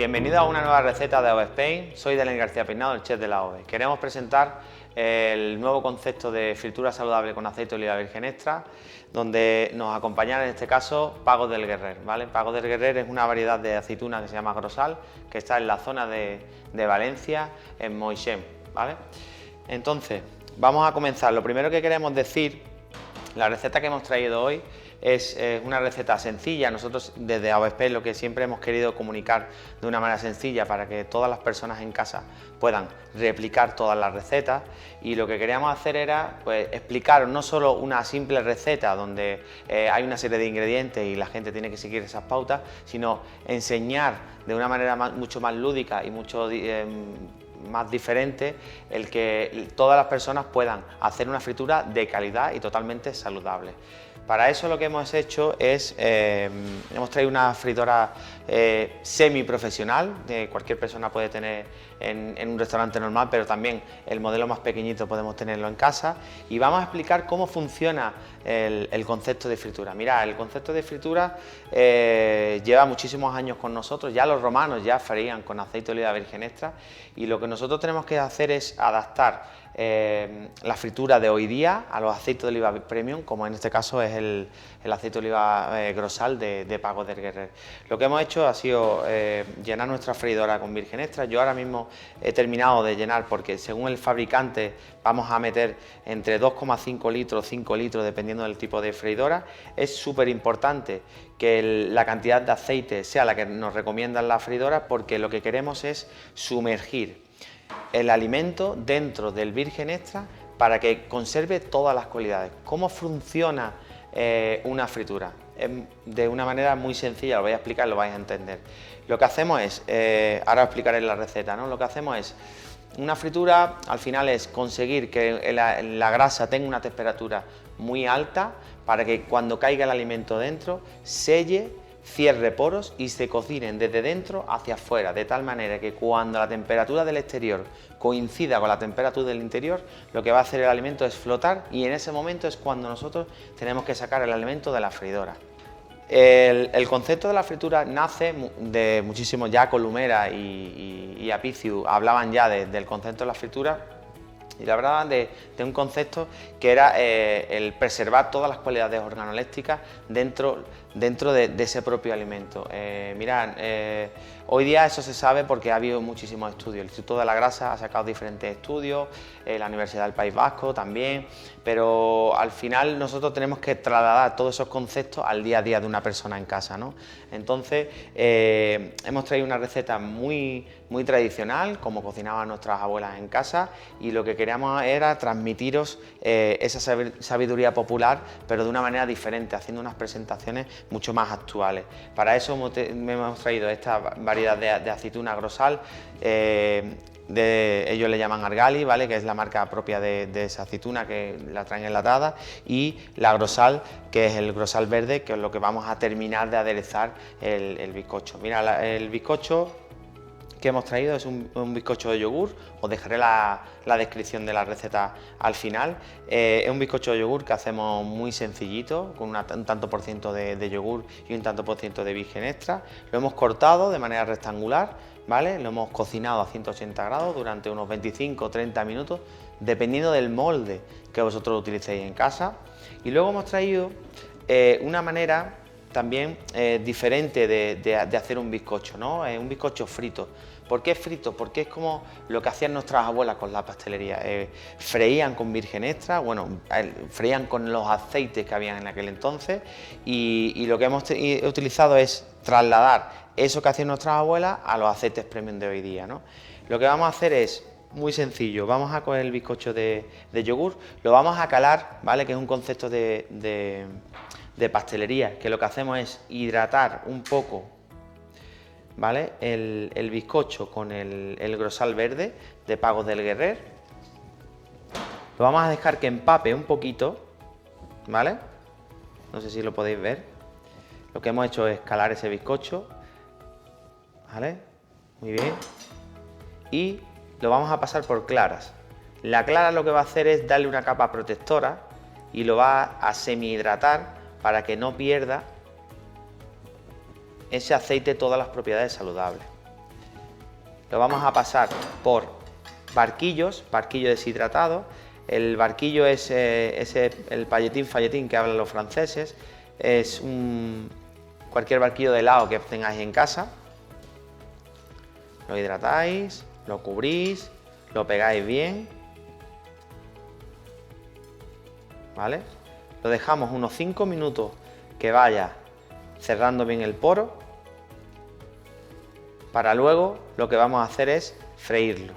Bienvenido a una nueva receta de OVE Spain. Soy Daniel García Peinado, el chef de la OVE. Queremos presentar el nuevo concepto de fritura saludable con aceite de oliva virgen extra, donde nos acompañará en este caso Pagos del Guerrer, ¿vale? Pagos del Guerrer es una variedad de aceituna que se llama Grosal, que está en la zona de Valencia, en Moixent, ¿vale? Entonces, vamos a comenzar. Lo primero que queremos decir, la receta que hemos traído hoy es una receta sencilla. Nosotros desde OVE Spain lo que siempre hemos querido comunicar de una manera sencilla para que todas las personas en casa puedan replicar todas las recetas, y lo que queríamos hacer era pues explicar no solo una simple receta donde hay una serie de ingredientes y la gente tiene que seguir esas pautas, sino enseñar de una manera mucho más lúdica y mucho más diferente el que todas las personas puedan hacer una fritura de calidad y totalmente saludable. Para eso lo que hemos hecho es, hemos traído una freidora semi-profesional, cualquier persona puede tener en un restaurante normal, pero también el modelo más pequeñito podemos tenerlo en casa, y vamos a explicar cómo funciona el concepto de fritura. Mirad, el concepto de fritura lleva muchísimos años con nosotros. Ya los romanos ya freían con aceite de oliva virgen extra, y lo que nosotros tenemos que hacer es adaptar la fritura de hoy día a los aceites de oliva premium, como en este caso es el aceite de oliva Grosal de Pagos del Guerrer. Lo que hemos hecho ha sido llenar nuestra freidora con virgen extra. Yo ahora mismo he terminado de llenar, porque según el fabricante vamos a meter entre 2,5 litros, 5 litros, dependiendo del tipo de freidora. Es súper importante que la cantidad de aceite sea la que nos recomiendan las freidoras, porque lo que queremos es sumergir el alimento dentro del virgen extra para que conserve todas las cualidades. ¿Cómo funciona una fritura? De una manera muy sencilla, lo voy a explicar, lo vais a entender. Lo que hacemos es, ahora os explicaré la receta, ¿no? Lo que hacemos es, una fritura al final es conseguir que la grasa tenga una temperatura muy alta para que cuando caiga el alimento dentro selle, cierre poros y se cocinen desde dentro hacia afuera, de tal manera que cuando la temperatura del exterior coincida con la temperatura del interior, lo que va a hacer el alimento es flotar, y en ese momento es cuando nosotros tenemos que sacar el alimento de la freidora. El concepto de la fritura nace de muchísimo, ya Columera y Apicius hablaban ya del concepto de la fritura, y hablaban de un concepto que era el preservar todas las cualidades organolépticas dentro de ese propio alimento. Mirad, hoy día eso se sabe porque ha habido muchísimos estudios. El Instituto de la Grasa ha sacado diferentes estudios, la Universidad del País Vasco también, pero al final nosotros tenemos que trasladar todos esos conceptos al día a día de una persona en casa, ¿no? Entonces hemos traído una receta muy tradicional, como cocinaban nuestras abuelas en casa, y lo que queríamos era transmitiros esa sabiduría popular, pero de una manera diferente, haciendo unas presentaciones mucho más actuales. Para eso hemos traído esta variedad de aceituna Grosal, ellos le llaman Argali, ¿vale? Que es la marca propia de esa aceituna, que la traen enlatada, y la Grosal, que es el Grosal verde, que es lo que vamos a terminar de aderezar el bizcocho. Mira, el bizcocho que hemos traído es un bizcocho de yogur. Os dejaré la descripción de la receta al final. Es un bizcocho de yogur que hacemos muy sencillito, con un tanto por ciento de yogur y un tanto por ciento de virgen extra. Lo hemos cortado de manera rectangular, ¿vale? Lo hemos cocinado a 180 grados durante unos 25 o 30 minutos, dependiendo del molde que vosotros utilicéis en casa. Y luego hemos traído una manera también diferente de hacer un bizcocho, ¿no? Un bizcocho frito. ¿Por qué frito? Porque es como lo que hacían nuestras abuelas con la pastelería. Freían con virgen extra, bueno, freían con los aceites que habían en aquel entonces, y lo que hemos utilizado es trasladar eso que hacían nuestras abuelas a los aceites premium de hoy día, ¿no? Lo que vamos a hacer es muy sencillo. Vamos a coger el bizcocho de yogur, lo vamos a calar, ¿vale? Que es un concepto de pastelería, que lo que hacemos es hidratar un poco, ¿vale? El bizcocho con el Grosal verde de Pagos del Guerrer. Lo vamos a dejar que empape un poquito, ¿vale? No sé si lo podéis ver. Lo que hemos hecho es calar ese bizcocho, ¿vale? Muy bien. Y lo vamos a pasar por claras. La clara lo que va a hacer es darle una capa protectora y lo va a semi-hidratar para que no pierda ese aceite todas las propiedades saludables. lo vamos a pasar por barquillo deshidratado. El barquillo es el falletín que hablan los franceses, es cualquier barquillo de helado que tengáis en casa. Lo hidratáis, lo cubrís, lo pegáis bien, ¿vale? Lo dejamos unos 5 minutos que vaya cerrando bien el poro, para luego lo que vamos a hacer es freírlo.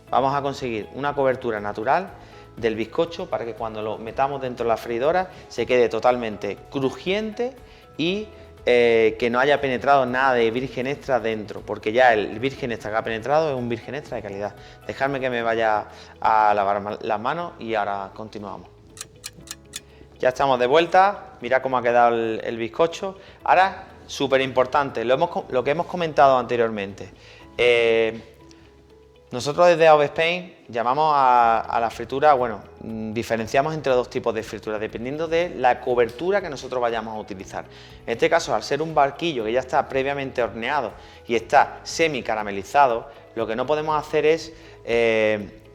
Vamos a conseguir una cobertura natural del bizcocho para que cuando lo metamos dentro de la freidora se quede totalmente crujiente y que no haya penetrado nada de virgen extra dentro, porque ya el virgen extra que ha penetrado es un virgen extra de calidad. Dejadme que me vaya a lavar las manos y ahora continuamos. Ya estamos de vuelta, mirad cómo ha quedado el bizcocho. Ahora, súper importante, lo que hemos comentado anteriormente. Nosotros desde AOVE Spain llamamos a la fritura, diferenciamos entre dos tipos de fritura, dependiendo de la cobertura que nosotros vayamos a utilizar. En este caso, al ser un barquillo que ya está previamente horneado y está semi caramelizado, lo que no podemos hacer es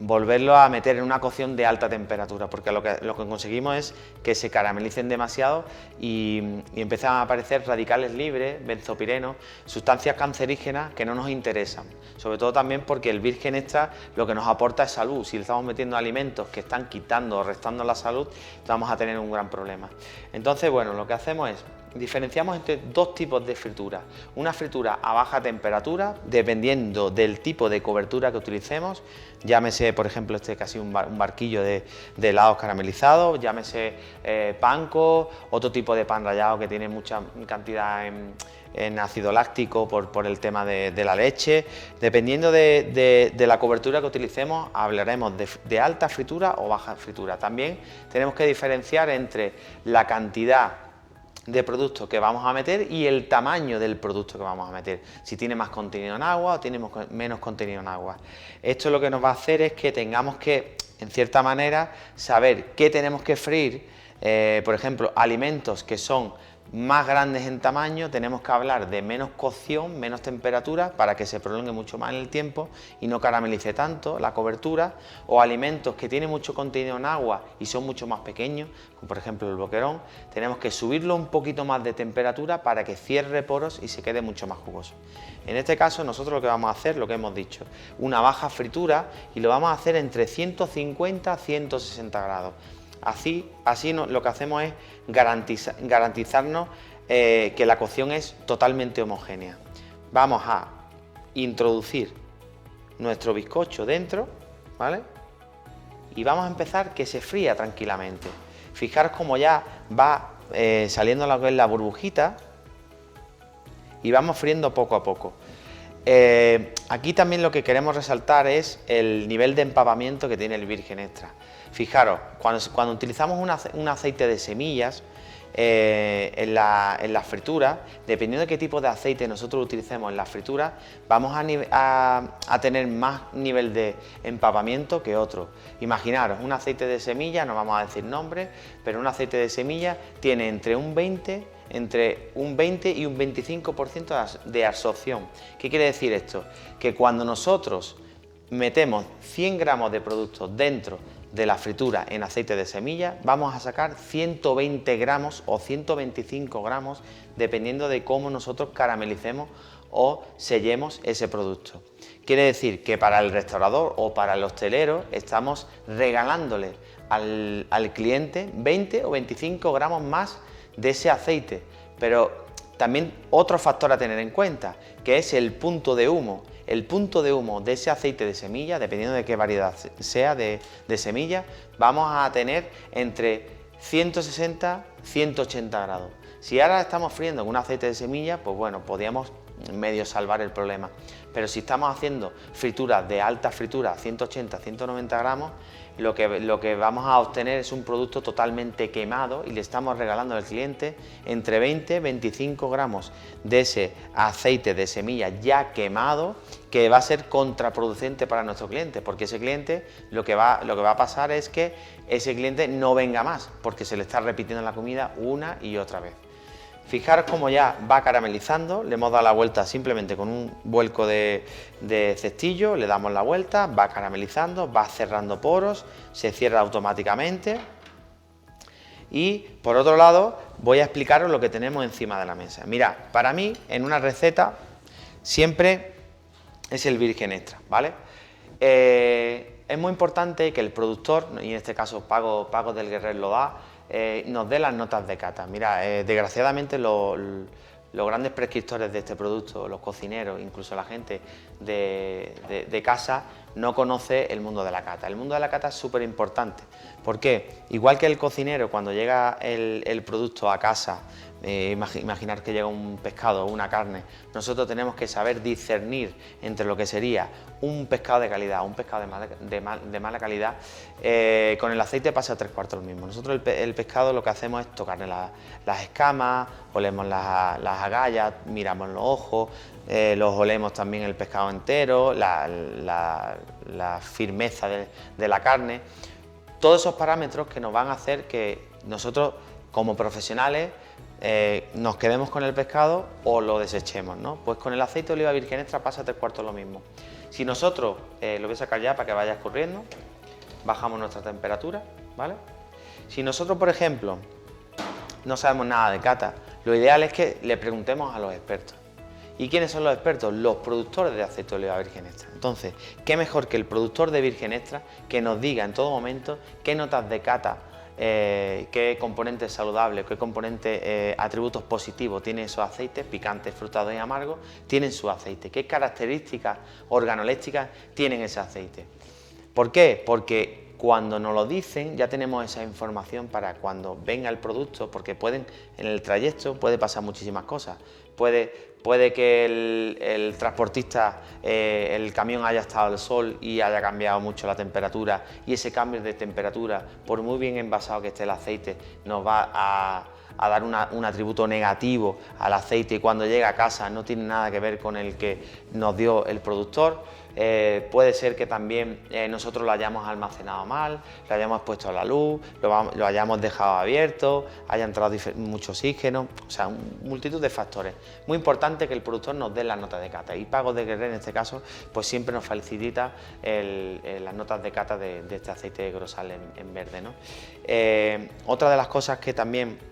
volverlo a meter en una cocción de alta temperatura, porque lo que conseguimos es que se caramelicen demasiado y empiezan a aparecer radicales libres, benzopirenos, sustancias cancerígenas que no nos interesan, sobre todo también porque el virgen extra lo que nos aporta es salud. Si le estamos metiendo alimentos que están quitando o restando la salud, vamos a tener un gran problema. Entonces, lo que hacemos es diferenciamos entre dos tipos de fritura. Una fritura a baja temperatura, dependiendo del tipo de cobertura que utilicemos, llámese, por ejemplo, casi un barquillo de helados caramelizados, llámese panko, otro tipo de pan rallado que tiene mucha cantidad en ácido láctico por el tema de la leche. Dependiendo de la cobertura que utilicemos, hablaremos de alta fritura o baja fritura. También tenemos que diferenciar entre la cantidad de producto que vamos a meter y el tamaño del producto que vamos a meter, si tiene más contenido en agua o tiene menos contenido en agua. Esto lo que nos va a hacer es que tengamos que, en cierta manera, saber qué tenemos que freír. Por ejemplo, alimentos que son más grandes en tamaño, tenemos que hablar de menos cocción, menos temperatura, para que se prolongue mucho más en el tiempo y no caramelice tanto la cobertura. O alimentos que tienen mucho contenido en agua y son mucho más pequeños, como por ejemplo el boquerón, tenemos que subirlo un poquito más de temperatura para que cierre poros y se quede mucho más jugoso. En este caso nosotros lo que vamos a hacer, lo que hemos dicho, una baja fritura, y lo vamos a hacer entre 150 a 160 grados. Así lo que hacemos es garantizarnos que la cocción es totalmente homogénea. Vamos a introducir nuestro bizcocho dentro, ¿vale? Y vamos a empezar que se fría tranquilamente. Fijaros cómo ya va saliendo lo que es la burbujita y vamos friendo poco a poco. Aquí también lo que queremos resaltar es el nivel de empapamiento que tiene el virgen extra. Fijaros, cuando utilizamos un aceite de semillas en la fritura, dependiendo de qué tipo de aceite nosotros utilicemos en la fritura, vamos a tener más nivel de empapamiento que otro. Imaginaros, un aceite de semilla, no vamos a decir nombres, pero un aceite de semilla tiene entre un 20 y un 25% de absorción. ¿Qué quiere decir esto? Que cuando nosotros metemos 100 gramos de producto dentro de la fritura en aceite de semilla, vamos a sacar 120 gramos o 125 gramos, dependiendo de cómo nosotros caramelicemos o sellemos ese producto. Quiere decir que para el restaurador o para el hostelero estamos regalándole al cliente 20 o 25 gramos más de ese aceite. Pero también otro factor a tener en cuenta, que es el punto de humo. El punto de humo de ese aceite de semilla, dependiendo de qué variedad sea de semilla, vamos a tener entre 160 y 180 grados. Si ahora estamos friendo con un aceite de semilla, pues podríamos medio salvar el problema. Pero si estamos haciendo frituras de alta fritura, 180 a 190 gramos, lo que vamos a obtener es un producto totalmente quemado y le estamos regalando al cliente entre 20 y 25 gramos de ese aceite de semilla ya quemado, que va a ser contraproducente para nuestro cliente, porque ese cliente lo que va a pasar es que ese cliente no venga más, porque se le está repitiendo la comida una y otra vez. Fijaros cómo ya va caramelizando, le hemos dado la vuelta simplemente con un vuelco de cestillo, le damos la vuelta, va caramelizando, va cerrando poros, se cierra automáticamente. Y por otro lado voy a explicaros lo que tenemos encima de la mesa. Mirad, para mí en una receta siempre es el virgen extra, ¿vale? Es muy importante que el productor, y en este caso Paco del Guerrer lo da, nos dé las notas de cata. Mira, desgraciadamente los grandes prescriptores de este producto, los cocineros, incluso la gente de casa, no conoce el mundo de la cata. El mundo de la cata es súper importante. ¿Por qué? Igual que el cocinero, cuando llega el producto a casa, imaginar que llega un pescado o una carne, nosotros tenemos que saber discernir entre lo que sería un pescado de calidad, un pescado de mala calidad. Con el aceite pasa 3/4 lo mismo. Nosotros el pescado lo que hacemos es tocarle las escamas, olemos las agallas, miramos los ojos, los olemos también el pescado entero, la firmeza de la carne. Todos esos parámetros que nos van a hacer que nosotros, como profesionales, nos quedemos con el pescado o lo desechemos, ¿no? Pues con el aceite de oliva virgen extra pasa 3/4 lo mismo. Si nosotros, lo voy a sacar ya para que vaya escurriendo, bajamos nuestra temperatura, ¿vale? Si nosotros, por ejemplo, no sabemos nada de cata, lo ideal es que le preguntemos a los expertos. ¿Y quiénes son los expertos? Los productores de aceite de oliva virgen extra. Entonces, ¿qué mejor que el productor de virgen extra que nos diga en todo momento qué notas de cata, qué componentes saludables, qué componentes, atributos positivos tienen esos aceites, picantes, frutados y amargos, tienen su aceite? ¿Qué características organolépticas tienen ese aceite? ¿Por qué? Porque cuando nos lo dicen ya tenemos esa información para cuando venga el producto, porque en el trayecto puede pasar muchísimas cosas. Puede que el transportista, el camión haya estado al sol y haya cambiado mucho la temperatura, y ese cambio de temperatura, por muy bien envasado que esté el aceite, nos va a dar un atributo negativo al aceite, y cuando llega a casa no tiene nada que ver con el que nos dio el productor. Puede ser que también nosotros lo hayamos almacenado mal, lo hayamos puesto a la luz, lo hayamos dejado abierto, haya entrado mucho oxígeno, o sea, multitud de factores. Muy importante que el productor nos dé las notas de cata, y Paco del Guerrer en este caso pues siempre nos facilita las notas de cata de este aceite de Grosal en verde, ¿no? Otra de las cosas que también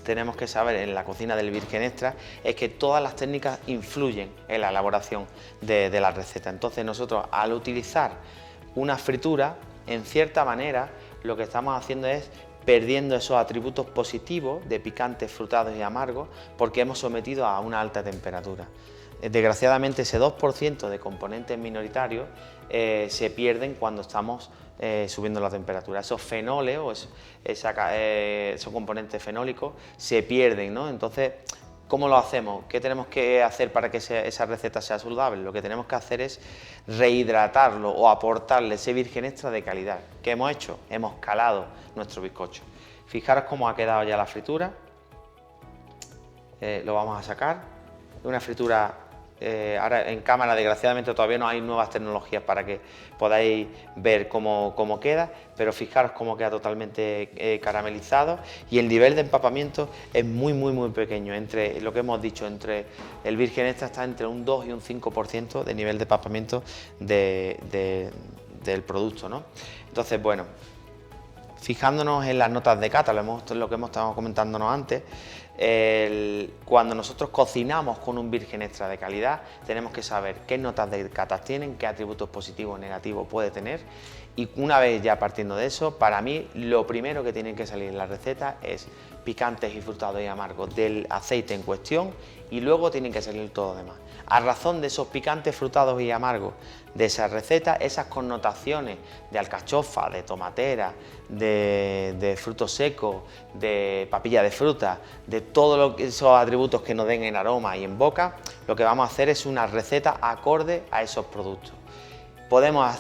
tenemos que saber en la cocina del virgen extra es que todas las técnicas influyen en la elaboración de la receta. Entonces nosotros, al utilizar una fritura, en cierta manera lo que estamos haciendo es perdiendo esos atributos positivos de picantes, frutados y amargos, porque hemos sometido a una alta temperatura. Desgraciadamente ese 2% de componentes minoritarios se pierden cuando estamos subiendo la temperatura. Esos fenoles o esos componentes fenólicos se pierden, ¿no? Entonces, ¿cómo lo hacemos? ¿Qué tenemos que hacer para que esa receta sea saludable? Lo que tenemos que hacer es rehidratarlo o aportarle ese virgen extra de calidad. ¿Qué hemos hecho? Hemos calado nuestro bizcocho. Fijaros cómo ha quedado ya la fritura. Lo vamos a sacar. Una fritura, ahora en cámara desgraciadamente todavía no hay nuevas tecnologías para que podáis ver cómo queda, pero fijaros cómo queda totalmente caramelizado, y el nivel de empapamiento es muy pequeño. Entre lo que hemos dicho, entre el virgen extra está entre un 2 y un 5% de nivel de empapamiento del producto, ¿no? Entonces, bueno, fijándonos en las notas de cata, lo que hemos estado comentándonos antes, cuando nosotros cocinamos con un virgen extra de calidad, tenemos que saber qué notas de cata tienen, qué atributos positivos o negativos puede tener, y una vez ya partiendo de eso, para mí lo primero que tienen que salir en la receta es picantes y frutados y amargos del aceite en cuestión, y luego tienen que salir todo lo demás. A razón de esos picantes, frutados y amargos de esa receta, esas connotaciones de alcachofa, de tomatera, de frutos secos, de papilla de fruta, de todos esos atributos que nos den en aroma y en boca, lo que vamos a hacer es una receta acorde a esos productos. Podemos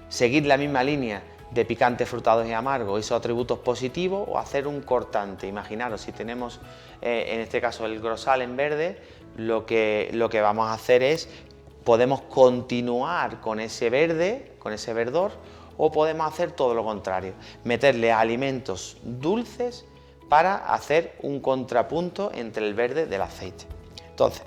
seguir la misma línea de picantes, frutados y amargos, esos atributos positivos, o hacer un cortante. Imaginaros, si tenemos en este caso el Grosal en verde, lo que vamos a hacer es, podemos continuar con ese verde, con ese verdor, o podemos hacer todo lo contrario, meterle alimentos dulces para hacer un contrapunto entre el verde del aceite. Entonces,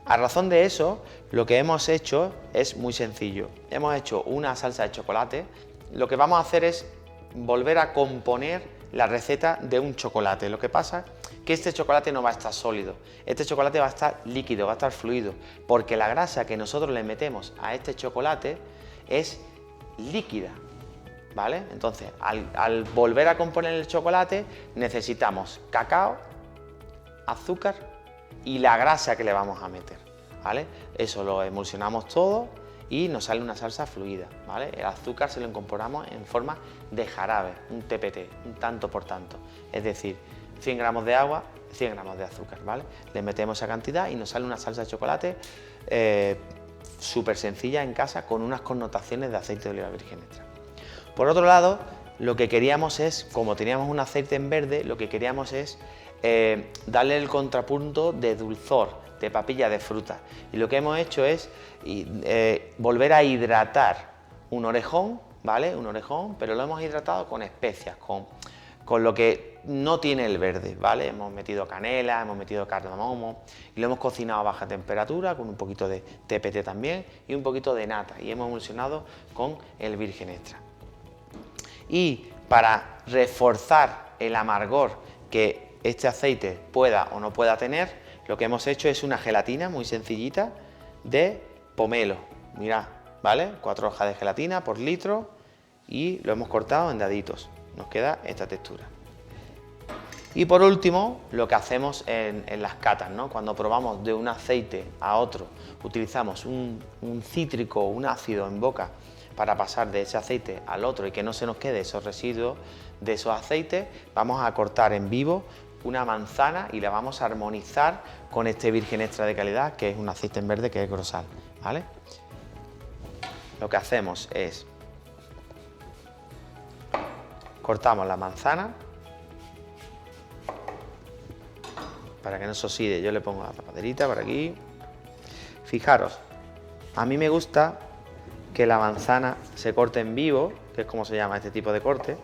a razón de eso, lo que hemos hecho es muy sencillo. Hemos hecho una salsa de chocolate. Lo que vamos a hacer es volver a componer la receta de un chocolate. Lo que pasa es que este chocolate no va a estar sólido, este chocolate va a estar líquido, va a estar fluido, porque la grasa que nosotros le metemos a este chocolate es líquida, ¿vale? Entonces, al volver a componer el chocolate, necesitamos cacao, azúcar y la grasa que le vamos a meter, ¿vale? Eso lo emulsionamos todo y nos sale una salsa fluida, ¿vale? El azúcar se lo incorporamos en forma de jarabe, un TPT, un tanto por tanto, es decir, 100 gramos de agua, 100 gramos de azúcar, ¿vale? Le metemos esa cantidad y nos sale una salsa de chocolate súper sencilla en casa con unas connotaciones de aceite de oliva virgen extra. Por otro lado, lo que queríamos es, como teníamos un aceite en verde, lo que queríamos es darle el contrapunto de dulzor, de papilla, de fruta. Y lo que hemos hecho es volver a hidratar un orejón, ¿vale? Un orejón, pero lo hemos hidratado con especias, con lo que no tiene el verde, ¿vale? Hemos metido canela, hemos metido cardamomo y lo hemos cocinado a baja temperatura con un poquito de TPT también y un poquito de nata y hemos emulsionado con el virgen extra. Y para reforzar el amargor que este aceite pueda o no pueda tener, lo que hemos hecho es una gelatina muy sencillita de pomelo. Mirad, ¿vale? 4 hojas de gelatina por litro y lo hemos cortado en daditos. Nos queda esta textura. Y por último, lo que hacemos en las catas, ¿no? Cuando probamos de un aceite a otro, utilizamos un cítrico o un ácido en boca para pasar de ese aceite al otro y que no se nos quede esos residuos de esos aceites, vamos a cortar en vivo una manzana y la vamos a armonizar con este virgen extra de calidad, que es un aceite en verde que es Grosal, ¿vale? Lo que hacemos es cortamos la manzana para que no se oxide. Yo le pongo la tapaderita por aquí. Fijaros, a mí me gusta que la manzana se corte en vivo, que es como se llama este tipo de corte,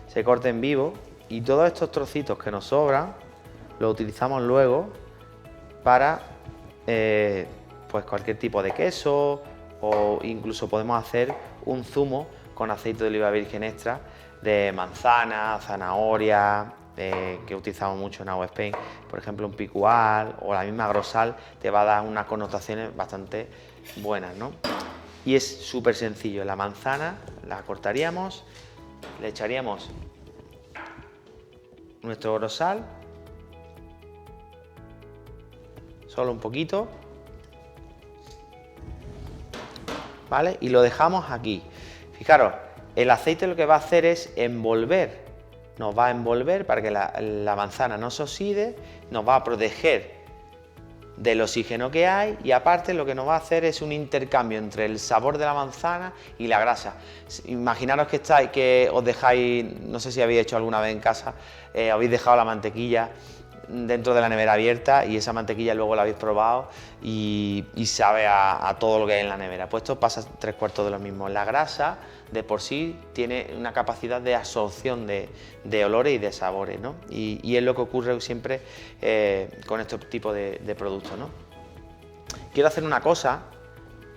se corte en vivo y todos estos trocitos que nos sobran los utilizamos luego para pues cualquier tipo de queso o incluso podemos hacer un zumo con aceite de oliva virgen extra de manzana, zanahoria, que utilizamos mucho en Agua Spain, por ejemplo un picual o la misma Grosal te va a dar unas connotaciones bastante buenas, ¿no? Y es súper sencillo, la manzana la cortaríamos, le echaríamos nuestro Grosal, solo un poquito, ¿vale? Y lo dejamos aquí. Fijaros, el aceite lo que va a hacer es envolver, nos va a envolver para que la manzana no se oxide, nos va a proteger del oxígeno que hay y aparte lo que nos va a hacer es un intercambio entre el sabor de la manzana y la grasa. Imaginaros que os dejáis, no sé si habéis hecho alguna vez en casa, habéis dejado la mantequilla dentro de la nevera abierta y esa mantequilla luego la habéis probado y sabe a todo lo que hay en la nevera. Pues esto pasa 3/4 de lo mismo. La grasa de por sí tiene una capacidad de absorción de olores y de sabores, ¿no? Y es lo que ocurre siempre con este tipo de productos, ¿no? Quiero hacer una cosa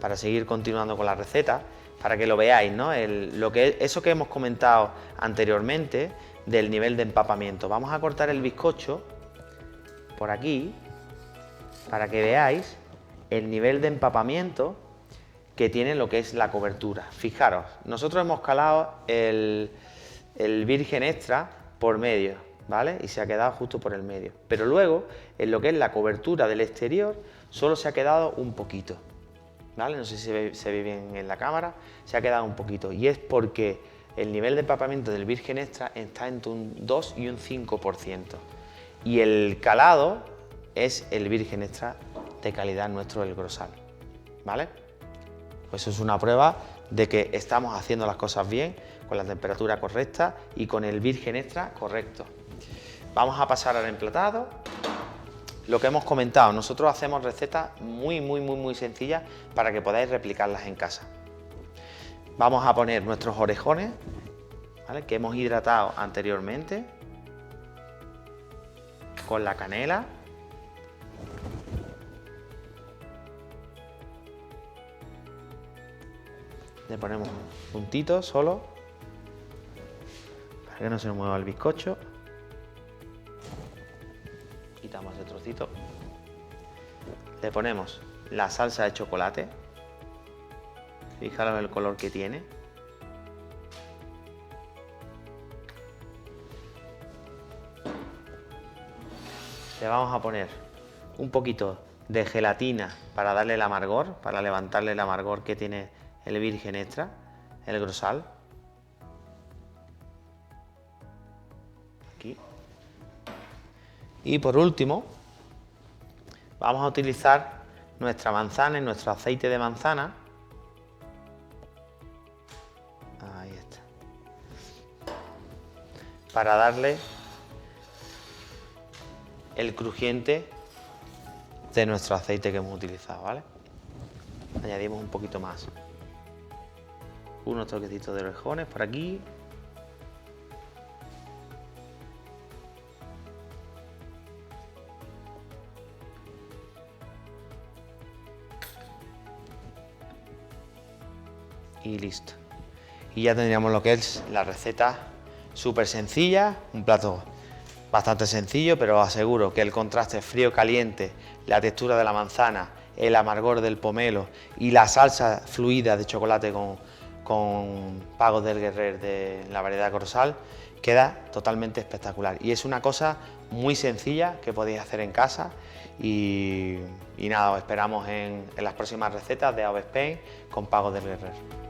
para seguir continuando con la receta, para que lo veáis, ¿no? Eso que hemos comentado anteriormente del nivel de empapamiento. Vamos a cortar el bizcocho por aquí para que veáis el nivel de empapamiento que tiene lo que es la cobertura. Fijaros, nosotros hemos calado el virgen extra por medio, ¿vale? Y se ha quedado justo por el medio. Pero luego, en lo que es la cobertura del exterior, solo se ha quedado un poquito, ¿vale? No sé si se ve bien en la cámara, se ha quedado un poquito. Y es porque el nivel de empapamiento del virgen extra está entre un 2 y un 5%. Y el calado es el virgen extra de calidad nuestro, el Grosal, ¿vale? Pues eso es una prueba de que estamos haciendo las cosas bien, con la temperatura correcta y con el virgen extra correcto. Vamos a pasar al emplatado. Lo que hemos comentado, nosotros hacemos recetas muy sencillas para que podáis replicarlas en casa. Vamos a poner nuestros orejones, ¿vale? Que hemos hidratado anteriormente. con la canela. Le ponemos un puntito solo, para que no se nos mueva el bizcocho. Quitamos ese trocito. Le ponemos la salsa de chocolate. Fijaros el color que tiene. Le vamos a poner un poquito de gelatina para darle el amargor, para levantarle el amargor que tiene el virgen extra, el grosal. Aquí. Y por último, vamos a utilizar nuestra manzana y nuestro aceite de manzana. Ahí está. Para darle el crujiente de nuestro aceite que hemos utilizado, ¿vale? Añadimos un poquito más. Unos toquecitos de orejones por aquí. Y listo. Y ya tendríamos lo que es la receta súper sencilla, un plato bastante sencillo, pero os aseguro que el contraste frío-caliente, la textura de la manzana, el amargor del pomelo y la salsa fluida de chocolate con Pagos del Guerrer de la variedad Grosal queda totalmente espectacular. Y es una cosa muy sencilla que podéis hacer en casa y nada, os esperamos en las próximas recetas de AOVE Spain con Pagos del Guerrer.